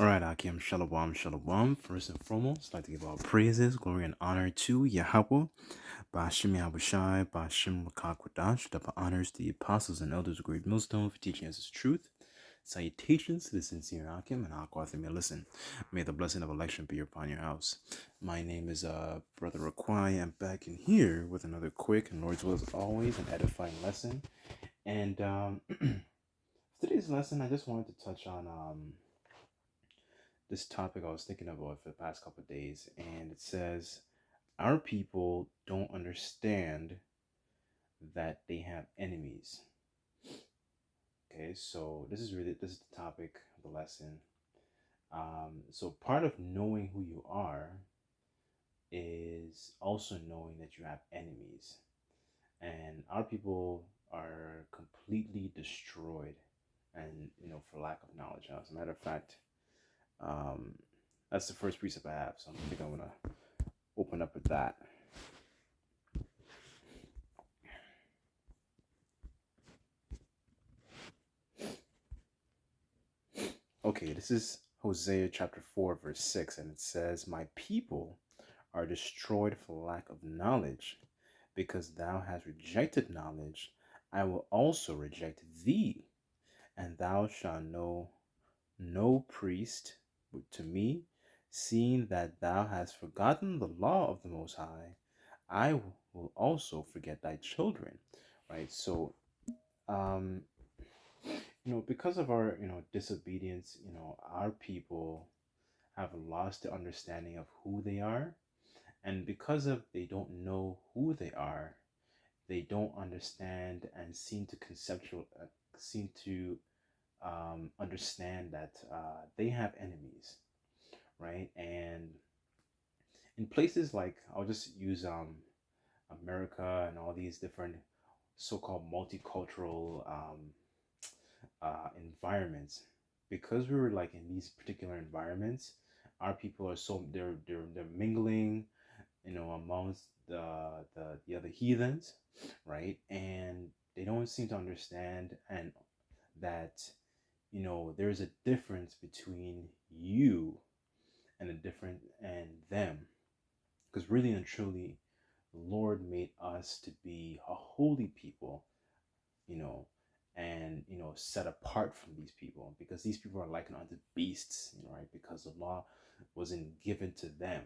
All right, Akim, Shalom, Shalom. First and foremost, I'd like to give all praises, glory, and honor to Yahweh, Bashim Yahushai, Bashim Makakwadash, that honors the apostles and elders of Great Millstone for teaching us his truth. Salutations to the sincere Akim and Aquath may listen. May the blessing of election be upon your house. My name is Brother Raquai. I'm back in here with another quick and Lord's will as always, an edifying lesson. And today's lesson, I just wanted to touch on this topic I was thinking about for the past couple of days, and it says our people don't understand that they have enemies. Okay, so this is the topic of the lesson. So part of knowing who you are is also knowing that you have enemies, and our people are completely destroyed, and for lack of knowledge. As a matter of fact, um, that's the first precept I have, so I think I'm gonna open up with that. Okay, this is Hosea chapter 4, verse 6, and it says, my people are destroyed for lack of knowledge. Because thou hast rejected knowledge, I will also reject thee, and thou shalt know no priest to me, seeing that thou hast forgotten the law of the Most High. I will also forget thy children. Right? So, um, because of our, disobedience, our people have lost the understanding of who they are. And because of they don't know who they are, they don't understand and seem to understand that they have enemies, right? And in places like, I'll just use America and all these different so-called multicultural environments, because we were like in these particular environments, our people are so they're mingling, amongst the other heathens, right? And they don't seem to understand and that there's a difference between you and them, because really and truly the Lord made us to be a holy people, you know, and set apart from these people, because these people are likened unto beasts, right? Because the law wasn't given to them,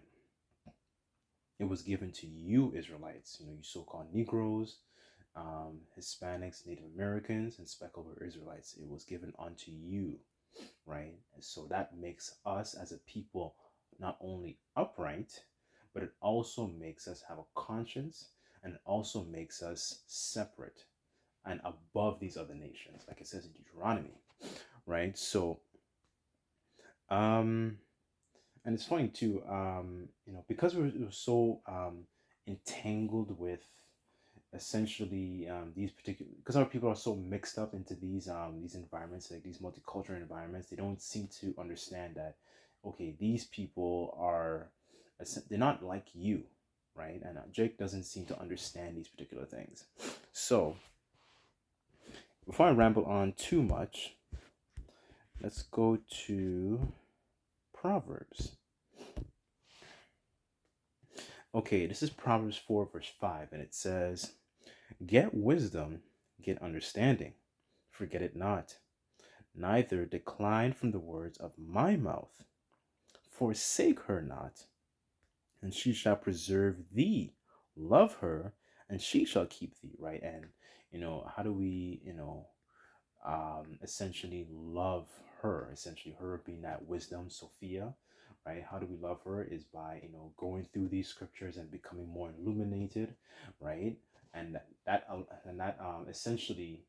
it was given to you Israelites, you so-called Negroes, Hispanics, Native Americans, and speckled Israelites. It was given unto you, right? And so that makes us as a people not only upright, but it also makes us have a conscience, and it also makes us separate and above these other nations, like it says in Deuteronomy, right? So, and it's funny too, because we're so entangled with essentially these particular, because our people are so mixed up into these environments, like these multicultural environments, they don't seem to understand that, okay, these people are, they're not like you, right? And Jake doesn't seem to understand these particular things. So before I ramble on too much, let's go to Proverbs. Okay, this is Proverbs 4, verse 5, and it says, get wisdom, get understanding, forget it not, neither decline from the words of my mouth. Forsake her not, and she shall preserve thee. Love her, and she shall keep thee, right? And, how do we, essentially love her? Essentially, her being that wisdom, Sophia, right? How do we love her? Is by, going through these scriptures and becoming more illuminated, right? And that essentially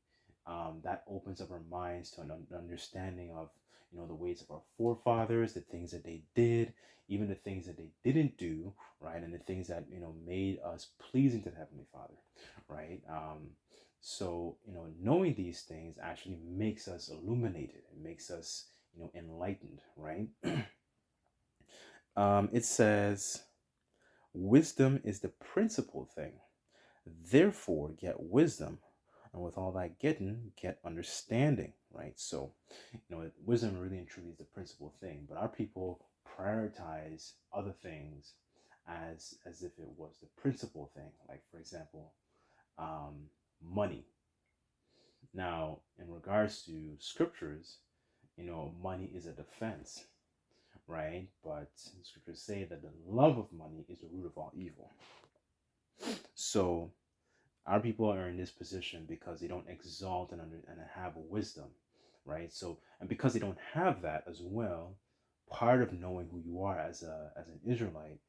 that opens up our minds to an understanding of the ways of our forefathers, the things that they did, even the things that they didn't do, right? And the things that made us pleasing to the Heavenly Father, right? So knowing these things actually makes us illuminated. It makes us enlightened, right? It says, wisdom is the principal thing. Therefore, get wisdom, and with all that getting, get understanding, right? So, wisdom really and truly is the principal thing, but our people prioritize other things as if it was the principal thing. Like, for example, money. Now, in regards to scriptures, money is a defense, right? But scriptures say that the love of money is the root of all evil. So our people are in this position because they don't exalt and have wisdom, right? So, and because they don't have that as well, part of knowing who you are as an Israelite,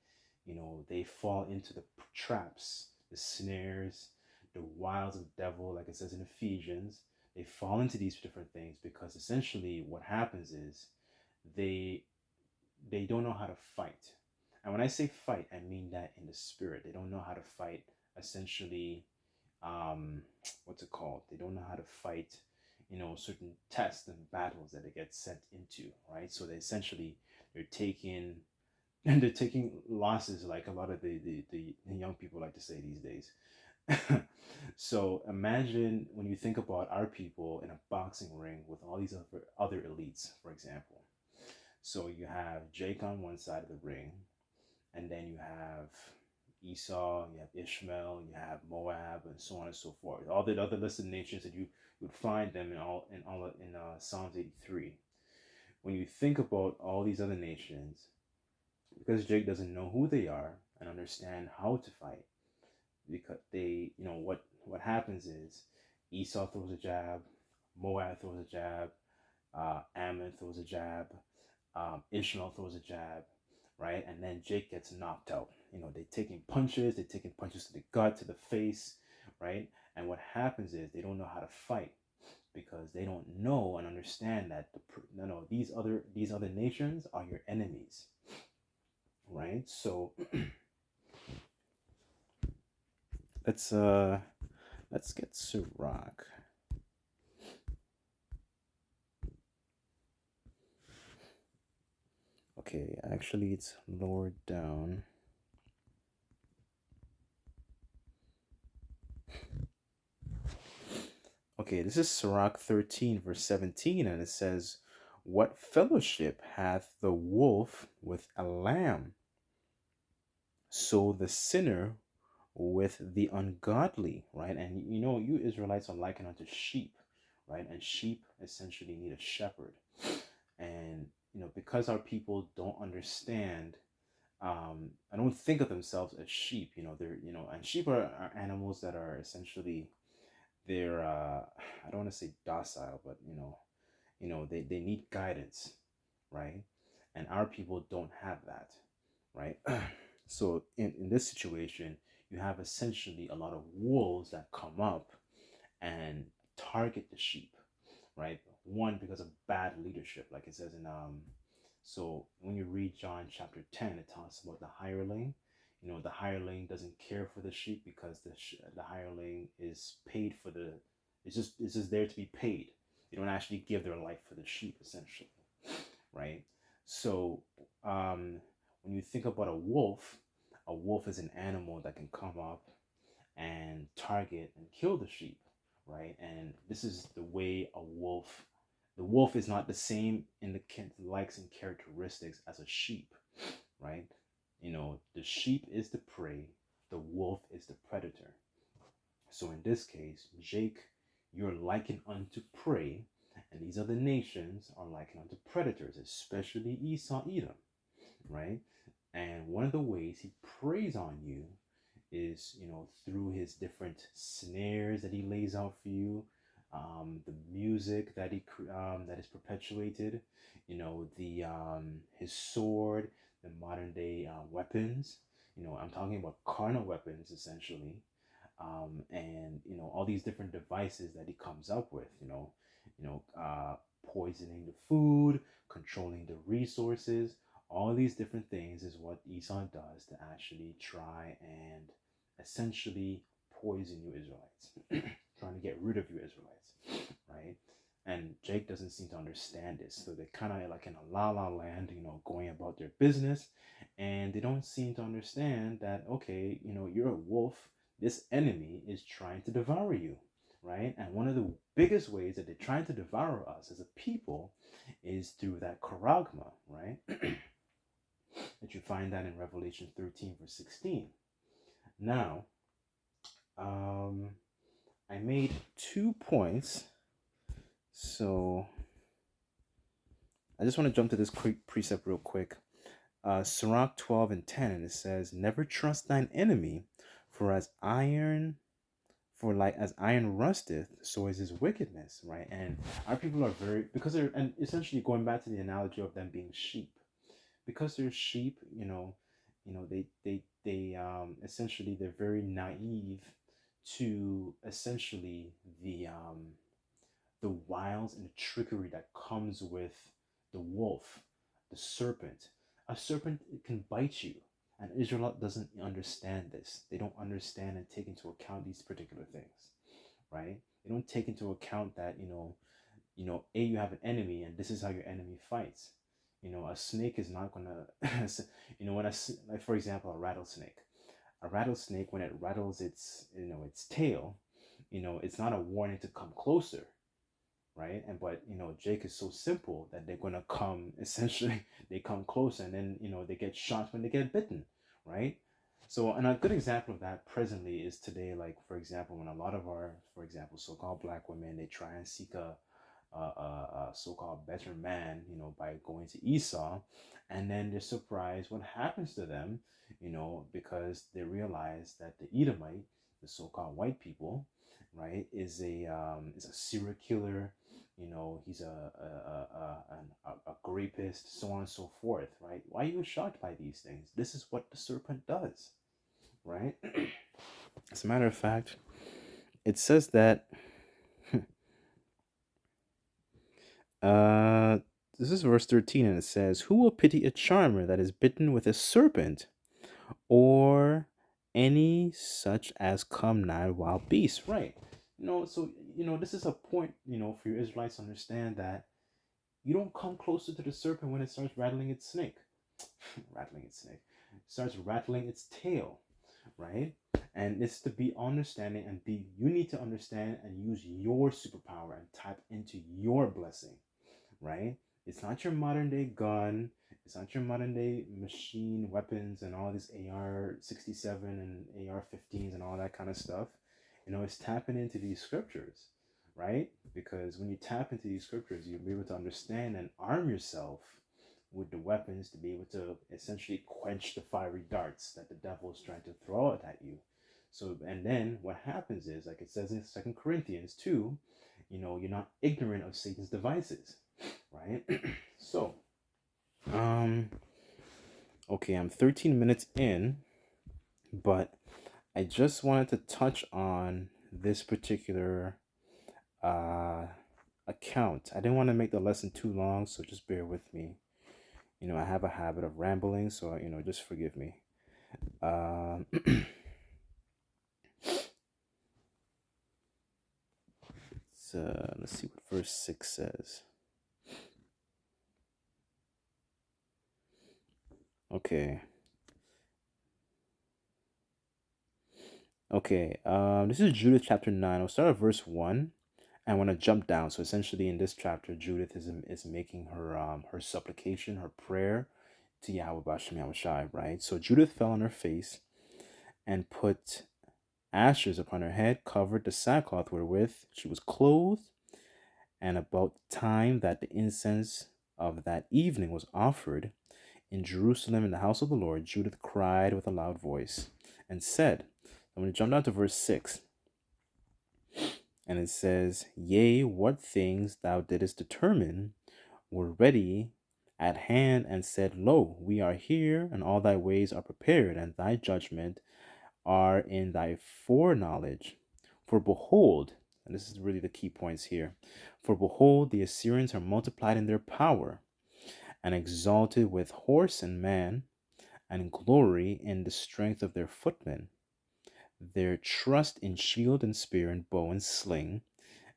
they fall into the traps, the snares, the wiles of the devil, like it says in Ephesians. They fall into these different things because essentially what happens is they they don't know how to fight. And when I say fight, I mean that in the spirit. They don't know how to fight essentially, um what's it called? They don't know how to fight, certain tests and battles that they get sent into, right? So they essentially they're taking and they're taking losses like a lot of the young people like to say these days. So imagine when you think about our people in a boxing ring with all these other elites, for example. So you have Jake on one side of the ring, and then you have Esau, you have Ishmael, you have Moab, and so on and so forth. All the other listed nations that you would find them in Psalms 83. When you think about all these other nations, because Jake doesn't know who they are and understand how to fight, because what happens is Esau throws a jab, Moab throws a jab, Ammon throws a jab, Ishmael throws a jab, right? And then Jake gets knocked out. They're taking punches to the gut, to the face, right? And what happens is they don't know how to fight because they don't know and understand that these other nations are your enemies, right? So let's uh let's get Sirach. Okay, actually it's lowered down. Okay, this is Sirach 13, verse 17, and it says, "What fellowship hath the wolf with a lamb? So the sinner with the ungodly," right? And you Israelites are likened unto sheep, right? And sheep essentially need a shepherd. And because our people don't understand, I don't think of themselves as sheep. And sheep are animals that are essentially they're I don't want to say docile, but they need guidance, right? And our people don't have that, right? So in this situation, you have essentially a lot of wolves that come up and target the sheep, right? One, because of bad leadership, like it says in so when you read John chapter 10, it talks about the hireling. The hireling doesn't care for the sheep because the hireling is paid for the it's just there to be paid. They don't actually give their life for the sheep, essentially, right? So when you think about a wolf is an animal that can come up and target and kill the sheep, right? And this is the way the wolf is not the same in the likes and characteristics as a sheep, right? The sheep is the prey, the wolf is the predator. So in this case, Jake, you're likened unto prey, and these other nations are likened unto predators, especially Esau, Edom, right? And one of the ways he preys on you is, through his different snares that he lays out for you, the music that is perpetuated, the his sword, the modern day weapons. I'm talking about carnal weapons essentially, and all these different devices that he comes up with. Poisoning the food, controlling the resources. All these different things is what Esau does to actually try and essentially poison you Israelites, trying to get rid of you Israelites, right? And Jake doesn't seem to understand this, so they're kind of like in a la la land, going about their business, and they don't seem to understand that okay, you're a wolf. This enemy is trying to devour you, right? And one of the biggest ways that they're trying to devour us as a people is through that charagma, right? That you find that in Revelation 13, verse 16. Now, um, I made 2 points. So I just want to jump to this quick precept real quick. Sirach 12 and 10, and it says, "Never trust thine enemy, for as iron, for like as iron rusteth, so is his wickedness," right? And our people are very, because they're, and essentially going back to the analogy of them being sheep, because they're sheep, they essentially they're very naive to essentially the wiles and the trickery that comes with the wolf, the serpent. A serpent can bite you. And Israel doesn't understand this. They don't understand and take into account these particular things, right? They don't take into account that, you have an enemy and this is how your enemy fights. A snake is not gonna, like for example, a rattlesnake. A rattlesnake, when it rattles its tail, it's not a warning to come closer, right? And but Jake is so simple that they're gonna come essentially they come close and then they get shot when they get bitten, right? So and a good example of that presently is today, like for example, when a lot of our, for example, so-called black women, they try and seek a so-called better man, by going to Esau, and then they're surprised what happens to them, because they realize that the Edomite, the so-called white people, right, is a serial killer. He's a rapist, so on and so forth, right? Why are you shocked by these things? This is what the serpent does, right? As a matter of fact, it says that uh this is verse 13, and it says, "Who will pity a charmer that is bitten with a serpent, or any such as come nigh wild beasts?" Right. So this is a point, for your Israelites to understand that you don't come closer to the serpent when it starts rattling its snake. Rattling its snake. It starts rattling its tail, right? And it's to be understanding and you need to understand and use your superpower and tap into your blessing, right? It's not your modern day gun. It's not your modern day machine weapons and all this AR 67 and AR 15s and all that kind of stuff. It's tapping into these scriptures, right? Because when you tap into these scriptures, you'll be able to understand and arm yourself with the weapons to be able to essentially quench the fiery darts that the devil is trying to throw at you. So, and then what happens is, like it says in 2 Corinthians 2, you're not ignorant of Satan's devices, right? So, um, okay, I'm 13 minutes in, but I just wanted to touch on this particular uh account. I didn't want to make the lesson too long, so just bear with me. I have a habit of rambling, so just forgive me. Let's see what verse 6 says. Okay. Okay. This is Judith chapter 9. I'll start at verse 1. I want to jump down. So essentially, in this chapter, Judith is making her supplication, her prayer to Yahweh Bashem Yahushai, right? So Judith fell on her face and put ashes upon her head, covered the sackcloth wherewith she was clothed, and about time that the incense of that evening was offered in Jerusalem in the house of the Lord, Judith cried with a loud voice and said, I'm going to jump down to verse 6. And it says, "Yea, what things thou didst determine were ready at hand, and said, Lo, we are here, and all thy ways are prepared, and thy judgment are in thy foreknowledge. For behold," and this is really the key points here, "for behold, the Assyrians are multiplied in their power, and exalted with horse and man, and glory in the strength of their footmen. Their trust in shield and spear and bow and sling,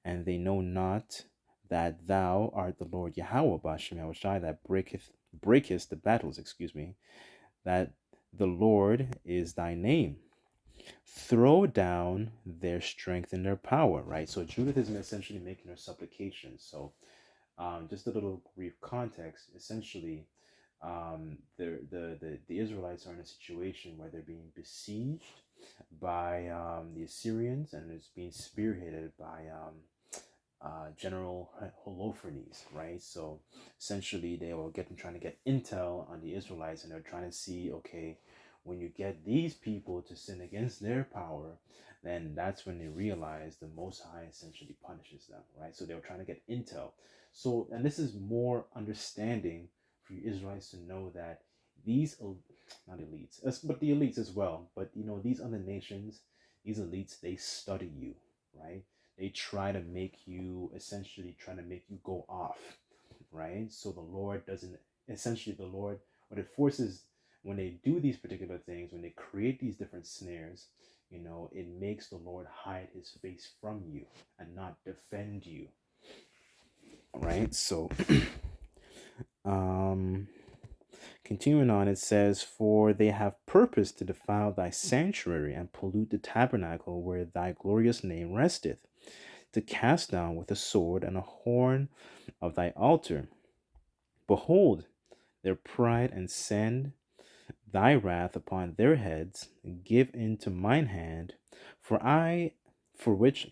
and they know not that thou art the Lord Yahweh Bashem Yahushai, that breakest the battles, that the Lord is thy name. throw down their strength and their power, right? So Judith is essentially making her supplication. So just a little brief context. Essentially, the Israelites are in a situation where they're being besieged by the Assyrians, and it's being spearheaded by General Holofernes, right? So essentially, they were trying to get intel on the Israelites, and they're trying to see, okay, when you get these people to sin against their power, then that's when they realize the Most High essentially punishes them, right? So they were trying to get intel. So, and this is more understanding for you Israelites to know that these, not elites, but the elites as well, but these other nations, these elites, they study you, right? They try to make you, essentially trying to make you go off, right? So the Lord doesn't, essentially the Lord, what it forces, when they do these particular things, when they create these different snares, it makes the Lord hide his face from you and not defend you, right? So um continuing on, it says, for they have purpose to defile thy sanctuary and pollute the tabernacle where thy glorious name resteth, to cast down with a sword and a horn of thy altar. Behold their pride, and send thy wrath upon their heads. Give into mine hand, for which,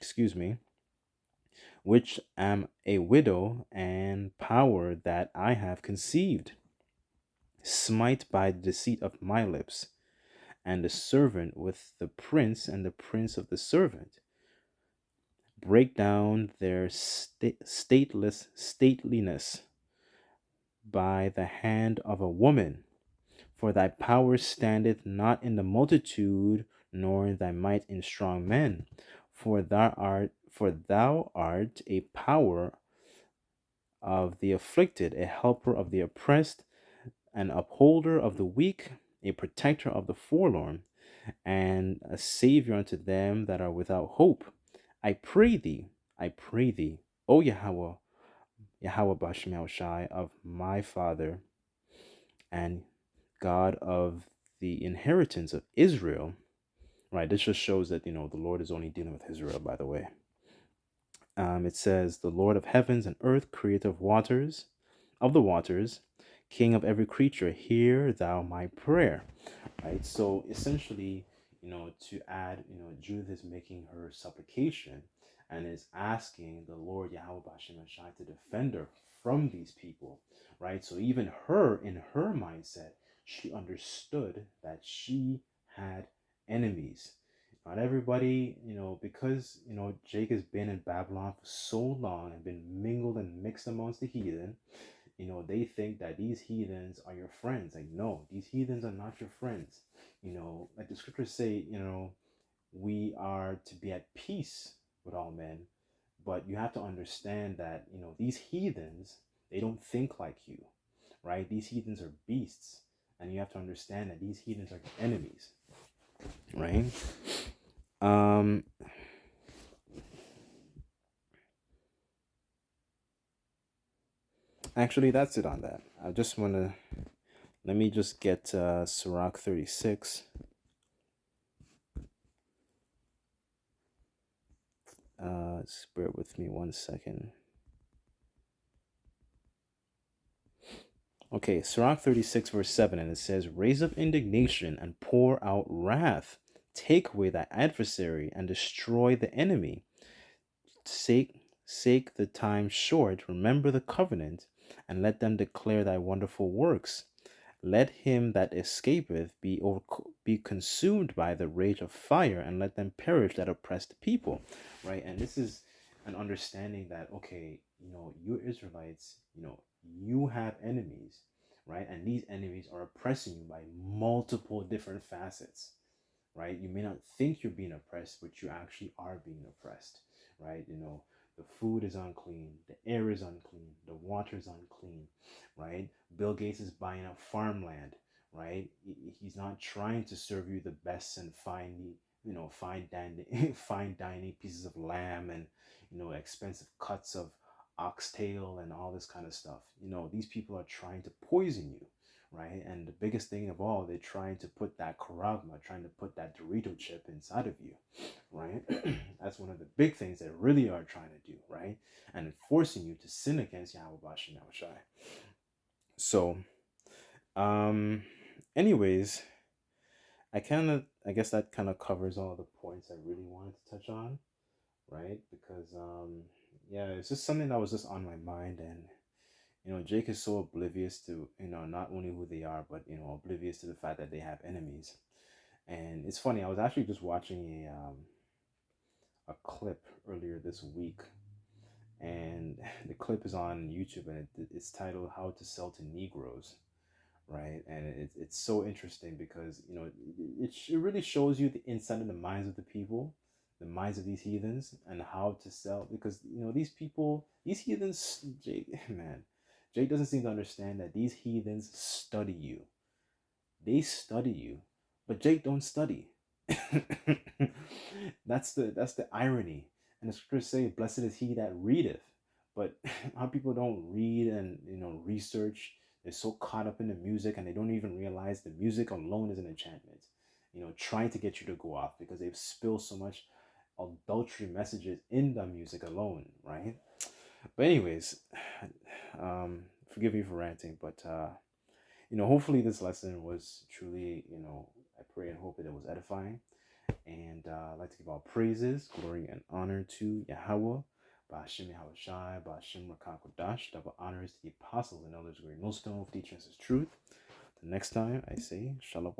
which am a widow, and power that I have conceived. Smite by the deceit of my lips, and the servant with the prince, and the prince of the servant. Break down their stateliness by the hand of a woman. For thy power standeth not in the multitude, nor in thy might in strong men. For thou art a power of the afflicted, a helper of the oppressed, an upholder of the weak, a protector of the forlorn, and a savior unto them that are without hope. I pray thee, O Yahweh, Yahweh Bashem Yahushai, of my father and God of the inheritance of Israel. Right, this just shows that the Lord is only dealing with Israel, by the way. It says, the Lord of heavens and earth, creator of the waters, king of every creature, hear thou my prayer. Right, so essentially, to add, Judith is making her supplication and is asking the Lord Yahweh Bashem Shai to defend her from these people, right? So even her, in her mindset, she understood that she had enemies. Not everybody, because Jake has been in Babylon for so long and been mingled and mixed amongst the heathen. They think that these heathens are your friends. Like, no, these heathens are not your friends. Like the scriptures say, we are to be at peace with all men, but you have to understand that, these heathens, they don't think like you, right? These heathens are beasts, and you have to understand that these heathens are your enemies, right? Um, Actually, that's it on that. I just want to, let me just get Sirach 36. Just bear with me 1 second. Okay, Sirach 36, verse 7, and it says, raise up indignation and pour out wrath. Take away thy adversary and destroy the enemy. Sake the time short, remember the covenant, and let them declare thy wonderful works. Let him that escapeth be consumed by the rage of fire, and let them perish that oppress the people. Right? And this is an understanding that, okay, you Israelites, you have enemies, right? And these enemies are oppressing you by multiple different facets, right? You may not think you're being oppressed, but you actually are being oppressed, right? The food is unclean, the air is unclean, the water is unclean, right? Bill Gates is buying up farmland, right? He's not trying to serve you the best and fine dining, fine dining pieces of lamb and expensive cuts of oxtail and all this kind of stuff. These people are trying to poison you, right? And the biggest thing of all, they're trying to put that charagma, trying to put that Dorito chip inside of you, right? That's one of the big things they really are trying to do, right? And forcing you to sin against Yahweh Bashem Yahushai. So, um, anyways, I guess that kind of covers all the points I really wanted to touch on, right? Because, yeah, it's just something that was just on my mind. And Jake is so oblivious to, not only who they are, but, oblivious to the fact that they have enemies. And it's funny, I was actually just watching a clip earlier this week, and the clip is on YouTube, and it's titled "How to Sell to Negroes," right? And it's so interesting because it really shows you the inside of the minds of the people, the minds of these heathens, and how to sell. Because these people, these heathens, Jake, man, Jake doesn't seem to understand that these heathens study you. They study you, but Jake don't study. That's the irony. And the scriptures say, "Blessed is he that readeth." But our people don't read and research. They're so caught up in the music, and they don't even realize the music alone is an enchantment. Trying to get you to go off because they've spilled so much adultery messages in the music alone, right? But anyways, forgive me for ranting, but hopefully this lesson was truly, I pray and hope that it was edifying. And I'd like to give all praises, glory, and honor to Yahweh, Ba'ashem Yahushai, Ba'ashem Rakakodash, double honors to the apostles and elders of Great Millstone for teaching us his truth. The next time I say Shalom.